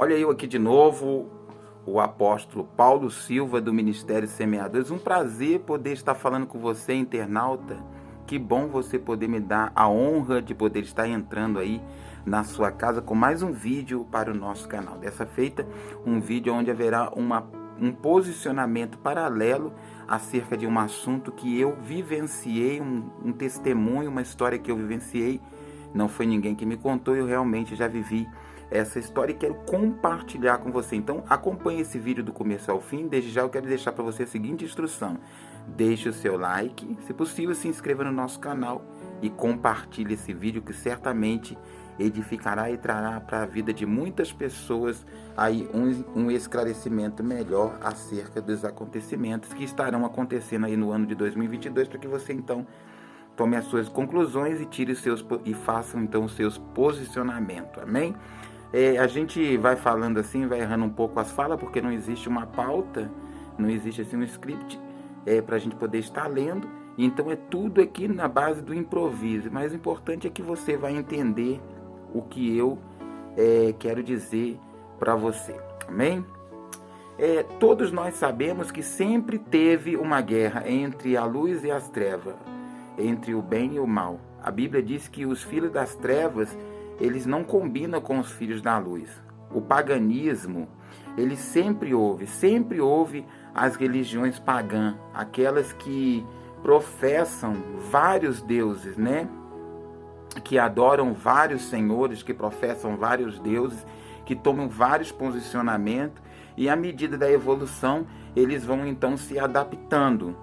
Olha eu aqui de novo, o apóstolo Paulo Silva do Ministério Semeadores. Um prazer poder estar falando com você, internauta. Que bom você poder me dar a honra de poder estar entrando aí na sua casa com mais um vídeo para o nosso canal. Dessa feita, um vídeo onde haverá um posicionamento paralelo acerca de um assunto que eu vivenciei, um testemunho, uma história que eu vivenciei. Não foi ninguém que me contou, eu realmente já vivi essa história e quero compartilhar com você. Então acompanhe esse vídeo do começo ao fim. Desde já eu quero deixar para você a seguinte instrução: deixe o seu like, se possível se inscreva no nosso canal e compartilhe esse vídeo, que certamente edificará e trará para a vida de muitas pessoas aí um esclarecimento melhor acerca dos acontecimentos que estarão acontecendo aí no ano de 2022, para que você então tome as suas conclusões e faça então os seus posicionamentos. Amém? A gente vai falando assim, vai errando um pouco as falas, porque não existe uma pauta, não existe assim um script para a gente poder estar lendo. Então é tudo aqui na base do improviso. Mas o importante é que você vai entender o que eu quero dizer para você. Amém? Todos nós sabemos que sempre teve uma guerra entre a luz e as trevas, entre o bem e o mal. A Bíblia diz que os filhos das trevas, eles não combinam com os filhos da luz. O paganismo, ele sempre houve as religiões pagãs, aquelas que professam vários deuses, né? Que adoram vários senhores, que professam vários deuses, que tomam vários posicionamentos, e à medida da evolução, eles vão então se adaptando.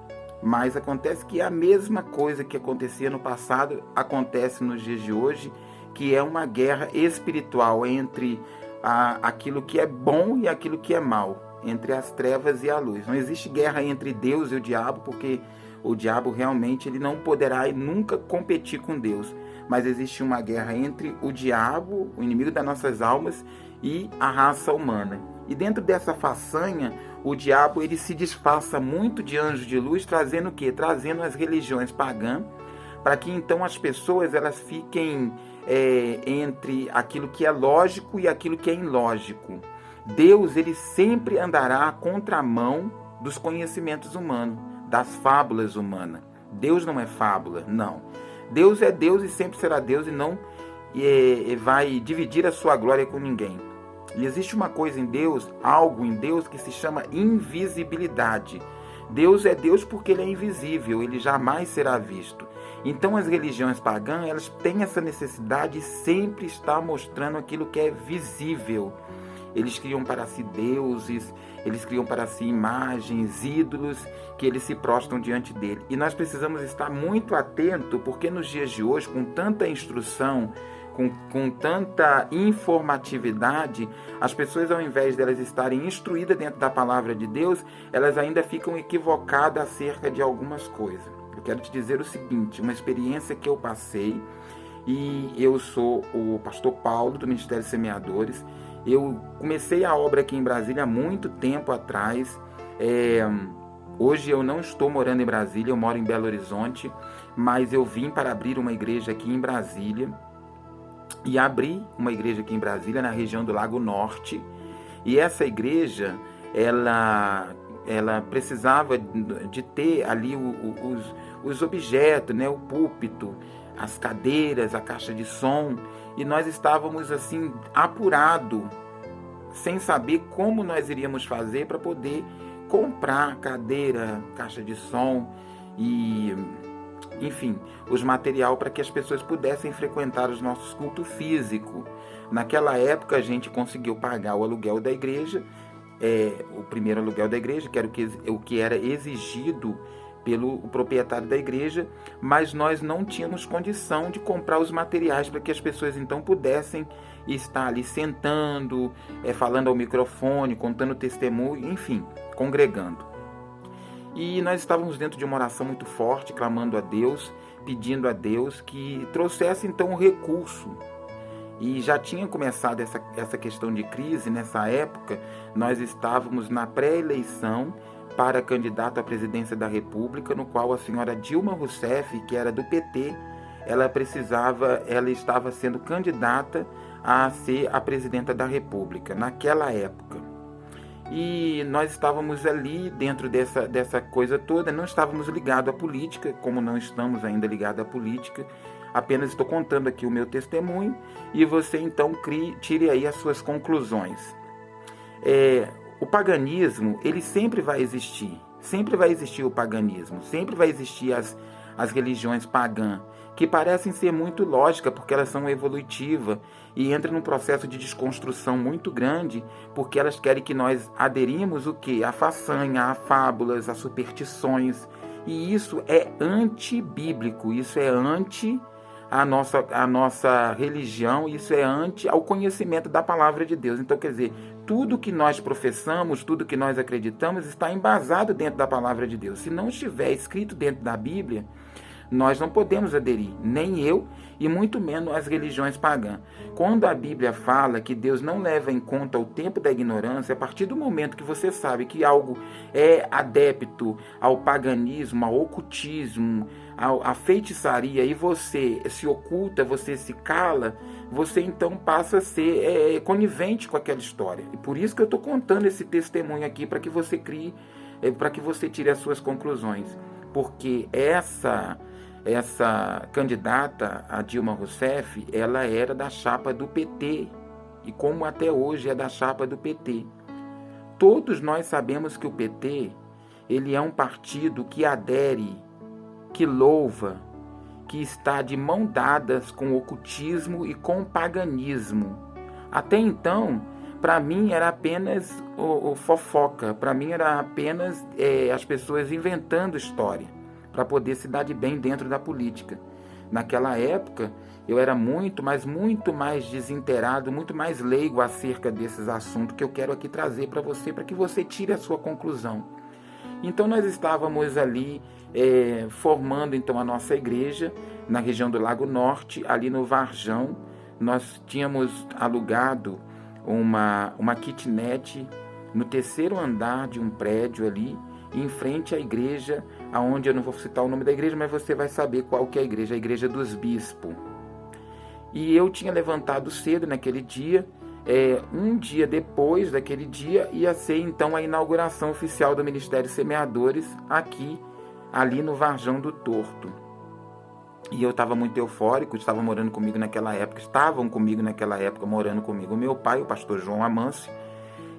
Mas acontece que a mesma coisa que acontecia no passado acontece nos dias de hoje, que é uma guerra espiritual entre aquilo que é bom e aquilo que é mal, entre as trevas e a luz. Não existe guerra entre Deus e o diabo, porque o diabo realmente ele não poderá nunca competir com Deus. Mas existe uma guerra entre o diabo, o inimigo das nossas almas, e a raça humana. E dentro dessa façanha, o diabo ele se disfarça muito de anjo de luz, trazendo o quê? Trazendo as religiões pagãs, para que então as pessoas elas fiquem entre aquilo que é lógico e aquilo que é ilógico. Deus ele sempre andará à contramão dos conhecimentos humanos, das fábulas humanas. Deus não é fábula, não. Deus é Deus e sempre será Deus, e não vai dividir a sua glória com ninguém. E existe uma coisa em Deus, algo em Deus que se chama invisibilidade. Deus é Deus porque ele é invisível, ele jamais será visto. Então as religiões pagãs, elas têm essa necessidade de sempre estar mostrando aquilo que é visível. Eles criam para si deuses, eles criam para si imagens, ídolos, que eles se prostram diante dele. E nós precisamos estar muito atentos, porque nos dias de hoje, com tanta instrução, com tanta informatividade, as pessoas, ao invés de elas estarem instruídas dentro da palavra de Deus, elas ainda ficam equivocadas acerca de algumas coisas. Eu quero te dizer o seguinte, uma experiência que eu passei, e eu sou o pastor Paulo do Ministério Semeadores. Eu comecei a obra aqui em Brasília há muito tempo atrás. Hoje eu não estou morando em Brasília, eu moro em Belo Horizonte, mas eu vim para abrir uma igreja aqui em Brasília. E abri uma igreja aqui em Brasília, na região do Lago Norte. E essa igreja, ela precisava de ter ali os objetos, né? O púlpito, as cadeiras, a caixa de som. E nós estávamos assim, apurados, sem saber como nós iríamos fazer para poder comprar cadeira, caixa de som e, enfim, os material para que as pessoas pudessem frequentar os nossos cultos físicos. Naquela época a gente conseguiu pagar o aluguel da igreja, o primeiro aluguel da igreja, que era o que era exigido pelo proprietário da igreja, mas nós não tínhamos condição de comprar os materiais para que as pessoas então pudessem estar ali sentando, falando ao microfone, contando testemunho, enfim, congregando. E nós estávamos dentro de uma oração muito forte, clamando a Deus, pedindo a Deus que trouxesse então um recurso. E já tinha começado essa questão de crise. Nessa época, nós estávamos na pré-eleição para candidato à presidência da República, no qual a senhora Dilma Rousseff, que era do PT, ela estava sendo candidata a ser a presidenta da República, naquela época. E nós estávamos ali dentro dessa coisa toda, não estávamos ligados à política, como não estamos ainda ligados à política, apenas estou contando aqui o meu testemunho e você então tire aí as suas conclusões. O paganismo, ele sempre vai existir o paganismo, sempre vai existir as religiões pagãs, que parecem ser muito lógicas porque elas são evolutivas e entram num processo de desconstrução muito grande, porque elas querem que nós aderimos o quê? A façanha, a fábulas, a superstições, e isso é antibíblico, isso é anti a nossa religião, isso é anti ao conhecimento da palavra de Deus. Então, quer dizer, tudo que nós professamos, tudo que nós acreditamos está embasado dentro da palavra de Deus. Se não estiver escrito dentro da Bíblia, nós não podemos aderir, nem eu e muito menos as religiões pagãs. Quando a Bíblia fala que Deus não leva em conta o tempo da ignorância, a partir do momento que você sabe que algo é adepto ao paganismo, ao ocultismo, à feitiçaria, e você se oculta, você se cala, você então passa a ser conivente com aquela história. E por isso que eu estou contando esse testemunho aqui, para que você para que você tire as suas conclusões. Porque essa candidata, a Dilma Rousseff, ela era da chapa do PT, e como até hoje é da chapa do PT. Todos nós sabemos que o PT, ele é um partido que adere, que louva, que está de mão dadas com o ocultismo e com o paganismo. Até então, para mim era apenas fofoca, para mim era apenas as pessoas inventando história para poder se dar de bem dentro da política. Naquela época, eu era muito mais desinterado, muito mais leigo acerca desses assuntos que eu quero aqui trazer para que você tire a sua conclusão. Então nós estávamos ali formando então a nossa igreja na região do Lago Norte, ali no Varjão. Nós tínhamos alugado uma kitnet no terceiro andar de um prédio ali, em frente à igreja, aonde eu não vou citar o nome da igreja, mas você vai saber qual que é a Igreja dos Bispos. E eu tinha levantado cedo naquele dia, um dia depois daquele dia, ia ser então a inauguração oficial do Ministério Semeadores, ali no Varjão do Torto. E eu estava muito eufórico, estavam comigo naquela época morando comigo o meu pai, o pastor João Amâncio,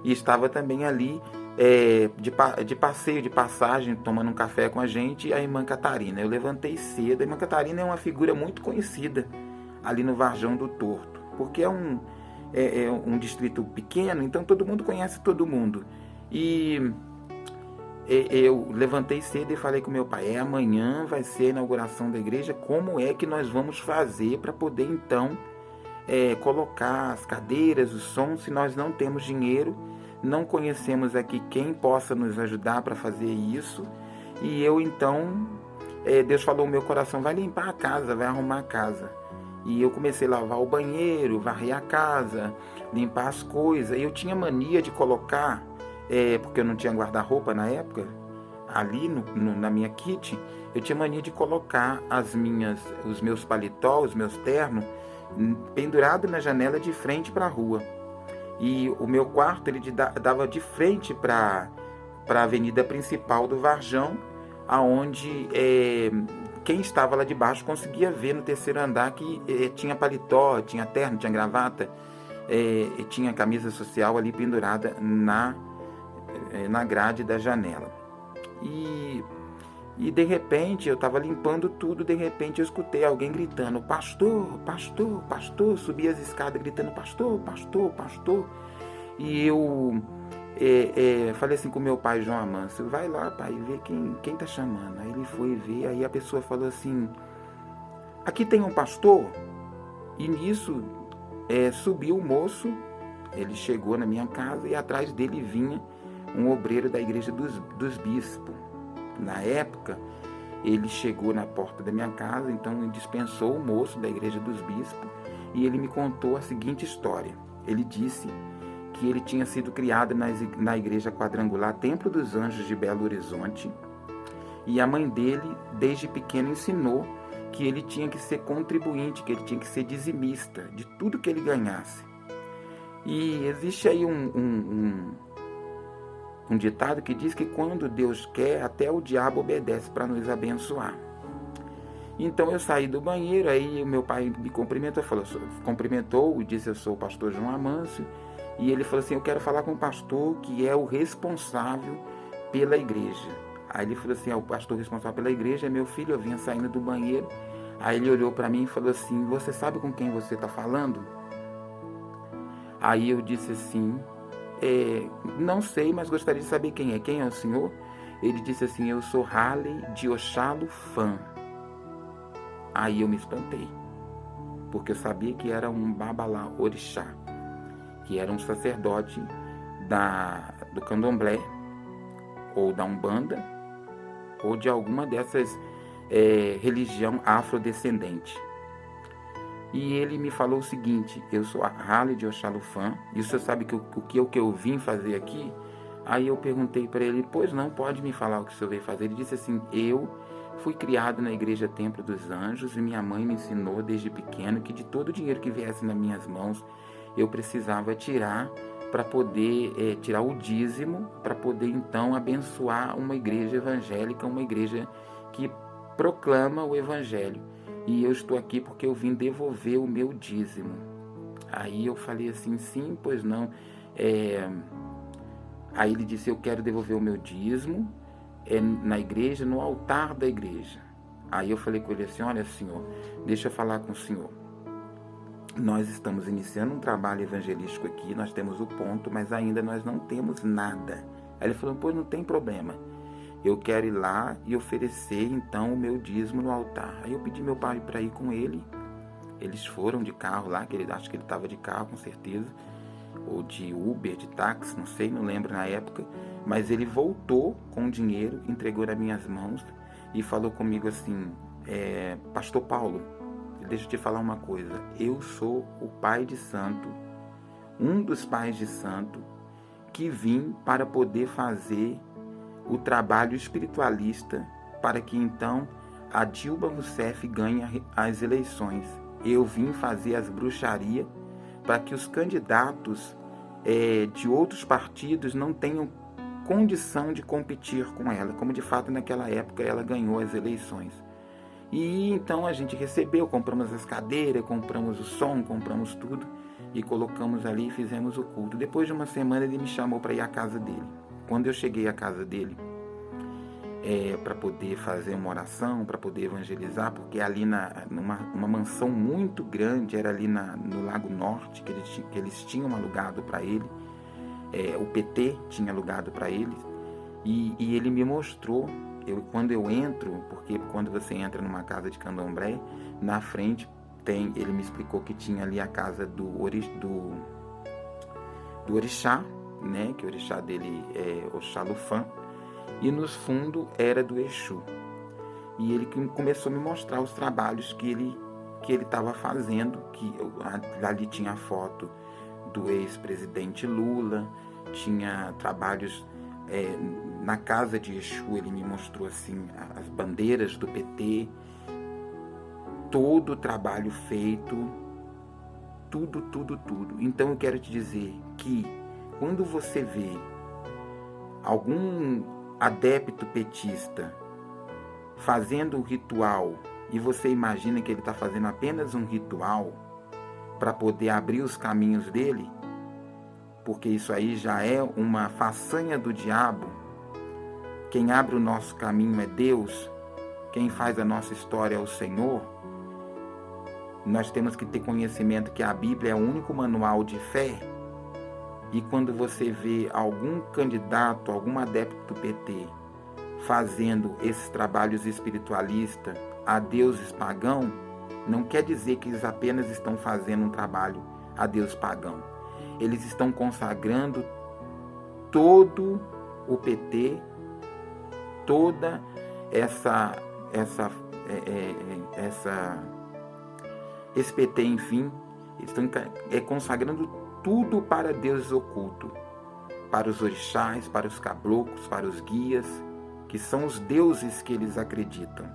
e estava também ali de passeio, de passagem, tomando um café com a gente, a irmã Catarina. Eu levantei cedo. A irmã Catarina é uma figura muito conhecida ali no Varjão do Torto, porque é um distrito pequeno, então todo mundo conhece todo mundo. E eu levantei cedo e falei com meu pai, amanhã vai ser a inauguração da igreja, como é que nós vamos fazer para poder então colocar as cadeiras, o som, se nós não temos dinheiro, não conhecemos aqui quem possa nos ajudar para fazer isso. E eu então, Deus falou no meu coração, vai limpar a casa, vai arrumar a casa. E eu comecei a lavar o banheiro, varrer a casa, limpar as coisas. E eu tinha mania de colocar, porque eu não tinha guarda-roupa na época, ali na minha kit, eu tinha mania de colocar os meus paletó, os meus ternos, pendurado na janela de frente para a rua. E o meu quarto ele dava de frente para a avenida principal do Varjão, aonde quem estava lá de baixo conseguia ver no terceiro andar que tinha paletó, tinha terno, tinha gravata, tinha camisa social ali pendurada na grade da janela. E de repente, eu estava limpando tudo, de repente eu escutei alguém gritando, pastor, pastor, pastor, subi as escadas gritando, pastor, pastor, pastor. E eu falei assim com meu pai, João Amâncio, vai lá, pai, ver quem está chamando. Aí ele foi ver, aí a pessoa falou assim, aqui tem um pastor? E nisso subiu o moço, ele chegou na minha casa e atrás dele vinha um obreiro da Igreja dos Bispos. Na época, ele chegou na porta da minha casa, então ele dispensou o moço da Igreja dos Bispos e ele me contou a seguinte história. Ele disse que ele tinha sido criado na Igreja Quadrangular Templo dos Anjos de Belo Horizonte e a mãe dele, desde pequeno, ensinou que ele tinha que ser contribuinte, que ele tinha que ser dizimista de tudo que ele ganhasse. E existe aí um ditado que diz que quando Deus quer, até o diabo obedece para nos abençoar. Então eu saí do banheiro, aí meu pai me cumprimentou e disse: eu sou o pastor João Amâncio. E ele falou assim: eu quero falar com o pastor que é o responsável pela igreja. Aí ele falou assim: o pastor responsável pela igreja é meu filho. Eu vinha saindo do banheiro. Aí ele olhou para mim e falou assim: você sabe com quem você está falando? Aí eu disse assim: não sei, mas gostaria de saber quem é. Quem é o senhor? Ele disse assim: eu sou Halley de Oxalo Fã. Aí eu me espantei, porque eu sabia que era um Babalá Orixá, que era um sacerdote do Candomblé, ou da Umbanda, ou de alguma dessas religião afrodescendente. E ele me falou o seguinte: eu sou a Halley de Oxalo Fã, e o senhor sabe o que eu vim fazer aqui? Aí eu perguntei para ele: pois não, pode me falar o que o senhor veio fazer? Ele disse assim: eu fui criado na igreja Templo dos Anjos e minha mãe me ensinou desde pequeno que de todo o dinheiro que viesse nas minhas mãos eu precisava tirar para poder tirar o dízimo, para poder então abençoar uma igreja evangélica, uma igreja que proclama o evangelho. E eu estou aqui porque eu vim devolver o meu dízimo. Aí eu falei assim: sim, pois não. Aí ele disse: eu quero devolver o meu dízimo na igreja, no altar da igreja. Aí eu falei com ele assim: olha, senhor, deixa eu falar com o senhor. Nós estamos iniciando um trabalho evangelístico aqui, nós temos o ponto, mas ainda nós não temos nada. Aí ele falou: pois não tem problema. Eu quero ir lá e oferecer então o meu dízimo no altar. Aí eu pedi meu pai para ir com ele. Eles foram de carro lá, acho que ele estava de carro com certeza, ou de Uber, de táxi, não sei, não lembro na época. Mas ele voltou com o dinheiro, entregou nas minhas mãos e falou comigo assim: pastor Paulo, deixa eu te falar uma coisa. Eu sou o pai de santo, um dos pais de santo, que vim para poder fazer o trabalho espiritualista para que então a Dilma Rousseff ganhe as eleições. Eu vim fazer as bruxarias para que os candidatos de outros partidos não tenham condição de competir com ela, como de fato naquela época ela ganhou as eleições. E então a gente recebeu, compramos as cadeiras, compramos o som, compramos tudo e colocamos ali e fizemos o culto. Depois de uma semana ele me chamou para ir à casa dele. Quando eu cheguei à casa dele, para poder fazer uma oração, para poder evangelizar, porque ali numa mansão muito grande, era ali no Lago Norte, que eles tinham alugado para ele, o PT tinha alugado para eles, e ele me mostrou, quando eu entro, porque quando você entra numa casa de candomblé, na frente ele me explicou que tinha ali a casa do orixá, né, que o orixá dele é Oxalo Fã, e nos fundos era do Exu. E ele começou a me mostrar os trabalhos que ele estava fazendo, que ali tinha a foto do ex-presidente Lula, tinha trabalhos na casa de Exu. Ele me mostrou assim as bandeiras do PT, todo o trabalho feito, tudo. Então eu quero te dizer que quando você vê algum adepto petista fazendo um ritual e você imagina que ele está fazendo apenas um ritual para poder abrir os caminhos dele, porque isso aí já é uma façanha do diabo. Quem abre o nosso caminho é Deus, quem faz a nossa história é o Senhor. Nós temos que ter conhecimento que a Bíblia é o único manual de fé. E quando você vê algum candidato, algum adepto do PT fazendo esses trabalhos espiritualistas a deuses pagãos, não quer dizer que eles apenas estão fazendo um trabalho a deus pagão. Eles estão consagrando todo o PT, toda esse PT, enfim, eles estão consagrando tudo para deuses ocultos, para os orixás, para os caboclos, para os guias, que são os deuses que eles acreditam.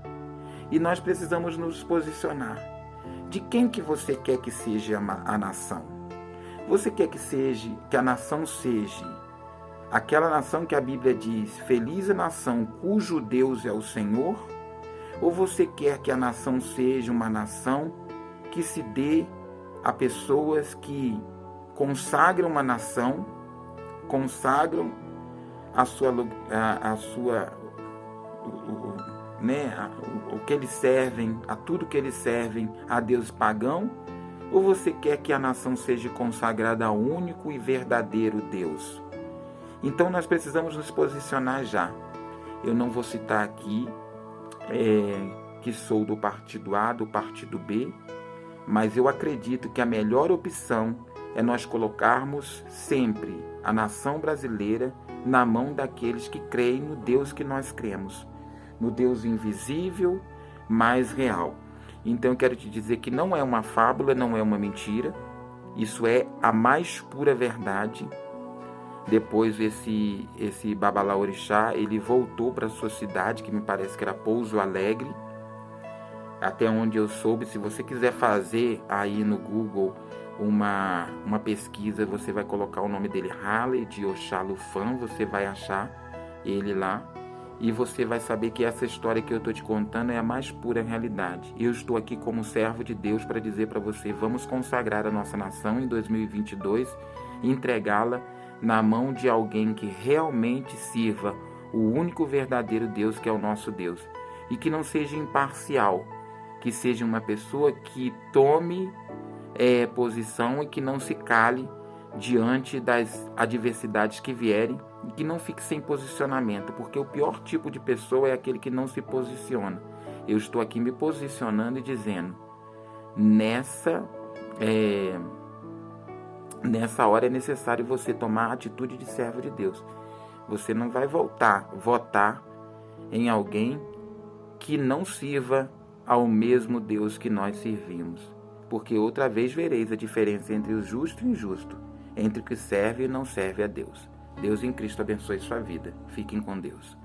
E nós precisamos nos posicionar. De quem que você quer que seja a nação? Você quer que a nação seja aquela nação que a Bíblia diz, feliz a nação cujo Deus é o Senhor? Ou você quer que a nação seja uma nação que se dê a pessoas que consagram uma nação, consagram o que eles servem, a tudo que eles servem a Deus pagão? Ou você quer que a nação seja consagrada ao único e verdadeiro Deus? Então nós precisamos nos posicionar já. Eu não vou citar aqui que sou do partido A, do partido B, mas eu acredito que a melhor opção é nós colocarmos sempre a nação brasileira na mão daqueles que creem no Deus que nós cremos, no Deus invisível, mas real. Então eu quero te dizer que não é uma fábula, não é uma mentira, isso é a mais pura verdade. Depois esse Babalaorixá, ele voltou para a sua cidade, que me parece que era Pouso Alegre, até onde eu soube. Se você quiser fazer aí no Google uma pesquisa, você vai colocar o nome dele, Hale de Oxalufã, você vai achar ele lá, e você vai saber que essa história que eu estou te contando é a mais pura realidade. Eu estou aqui como servo de Deus para dizer para você, vamos consagrar a nossa nação em 2022 e entregá-la na mão de alguém que realmente sirva o único verdadeiro Deus, que é o nosso Deus, e que não seja imparcial, que seja uma pessoa que tome posição e que não se cale diante das adversidades que vierem, e que não fique sem posicionamento, porque o pior tipo de pessoa é aquele que não se posiciona. Eu estou aqui me posicionando e dizendo, nessa hora é necessário você tomar a atitude de servo de Deus. Você não vai votar em alguém que não sirva ao mesmo Deus que nós servimos. Porque outra vez vereis a diferença entre o justo e o injusto, entre o que serve e não serve a Deus. Deus em Cristo abençoe sua vida. Fiquem com Deus.